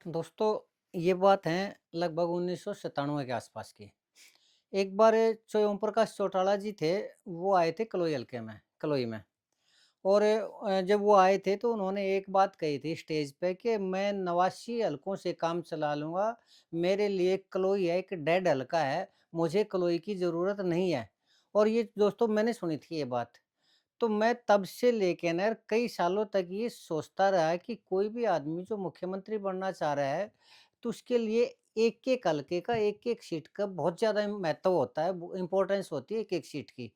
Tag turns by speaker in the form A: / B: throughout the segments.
A: दोस्तों, ये बात है लगभग 1997 के आसपास की। एक बार जो ओम प्रकाश चौटाला जी थे, वो आए थे कलोई में। और जब वो आए थे तो उन्होंने एक बात कही थी स्टेज पे कि मैं 89 हलकों से काम चला लूँगा, मेरे लिए कलोई है एक डेड हलका है, मुझे कलोई की ज़रूरत नहीं है। और ये दोस्तों मैंने सुनी थी ये बात। तो मैं तब से लेके ना यार कई सालों तक ये सोचता रहा कि कोई भी आदमी जो मुख्यमंत्री बनना चाह रहा है, तो उसके लिए एक-एक हलके का, एक-एक सीट का बहुत ज़्यादा महत्व होता है, वो इम्पोर्टेंस होती है एक-एक सीट की।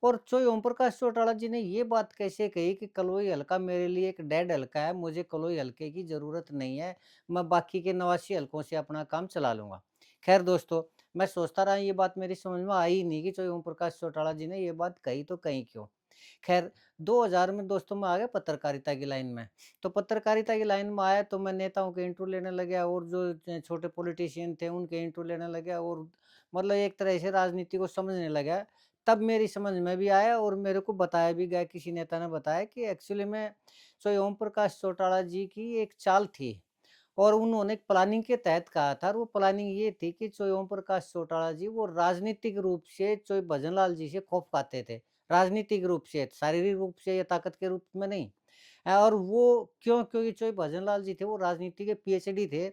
A: और जो ओम प्रकाश चौटाला जी ने ये बात कैसे कही कि कलोई हलका मेरे लिए एक डेड हलका है, मुझे कलोई हलके की ज़रूरत नहीं है, मैं बाकी के 89 हलकों से अपना काम चला लूँगा। ख़ैर दोस्तों, मैं सोचता रहा ये बात मेरी समझ में आई ही नहीं कि जो ओम प्रकाश चौटाला जी ने ये बात कही तो कही क्यों? ख़ैर 2000 में दोस्तों मैं आ गया पत्रकारिता की लाइन में। तो पत्रकारिता की लाइन में आया तो मैं नेताओं के इंटरव्यू लेने लग गया और जो छोटे पॉलिटिशियन थे उनके इंटरव्यू लेने लग गया और मतलब एक तरह से राजनीति को समझने लग गया। तब मेरी समझ में भी आया और मेरे को बताया भी गया, किसी नेता ने बताया कि एक्चुअली में जो ओम प्रकाश चौटाला जी की एक चाल थी और उन्होंने एक प्लानिंग के तहत कहा था और वो प्लानिंग ये थी कि जो ओम प्रकाश चौटाला जी वो राजनीतिक रूप से जो भजनलाल जी से खौफ खाते थे। राजनीतिक रूप से, शारीरिक रूप से या ताकत के रूप में नहीं। और वो क्यों? क्योंकि जो भजनलाल जी थे वो राजनीति के पीएचडी थे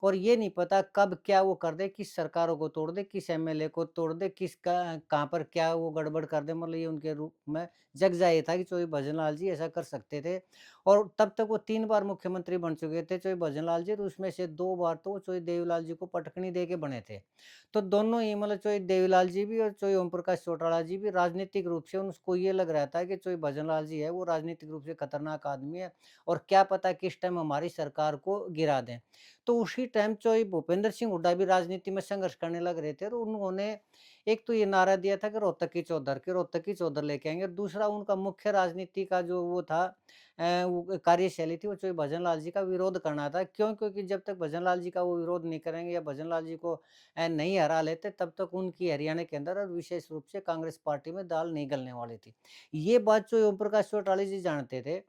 A: और ये नहीं पता कब क्या वो कर दे, किस सरकारों को तोड़ दे, किस एमएलए को तोड़ दे, किस का कहाँ पर क्या वो गड़बड़ कर दे, मतलब ये उनके रूप में जग जाहिर था कि जो ये भजनलाल जी ऐसा कर सकते थे। और तब तक वो 3 बार मुख्यमंत्री बन चुके थे, जो ये भजनलाल जी, तो उसमें से 2 बार तो जो ये देवीलाल जी को पटकनी दे के बने थे। तो दोनों ही मतलब जो ये देवीलाल जी भी और जो ये ओम प्रकाश चौटाला जी भी राजनीतिक रूप से उनको ये लग रहा था कि जो ये भजनलाल जी है वो राजनीतिक रूप से खतरनाक आदमी है और क्या पता किस टाइम हमारी सरकार को गिरा दें। तो उसी टाइम जो ये भूपेंद्र सिंह हुड्डा भी राजनीति में संघर्ष करने लग रहे थे और उन्होंने एक तो ये नारा दिया था कि रोहतक की चौधर लेके आएँगे और दूसरा उनका मुख्य राजनीति का जो वो था वो कार्यशैली थी, वो जो भजनलाल जी का विरोध करना था। क्यों? क्योंकि जब तक भजनलाल जी का वो विरोध नहीं करेंगे या भजनलाल जी को नहीं हरा लेते तब तक उनकी हरियाणा के अंदर और विशेष रूप से कांग्रेस पार्टी में दाल नहीं गलने वाली थी। ये बात जो ओम प्रकाश चौटाला जी जानते थे,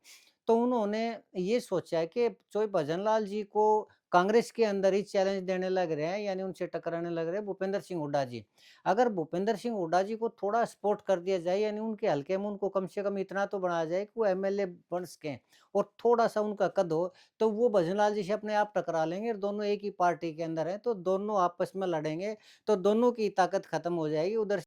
A: तो उन्होंने ये सोचा कि जो भजनलाल जी को कांग्रेस के अंदर ही चैलेंज देने लग रहे हैं, यानी उनसे टकराने लग रहे हैं भूपेंद्र सिंह हुड्डा जी। अगर भूपेंद्र सिंह हुड्डा जी को थोड़ा सपोर्ट कर दिया जाए, यानी उनके हल्के में उनको कम से कम इतना तो बनाया जाए कि वो एमएलए बन सकें और थोड़ा-सा उनका कद हो, तो वो भजनलाल जी से अपने आप टकरा लेंगे और दोनों एक ही पार्टी के अंदर हैं, तो दोनों आपस में लड़ेंगे, तो दोनों की ताकत खत्म हो जाएगी। उधर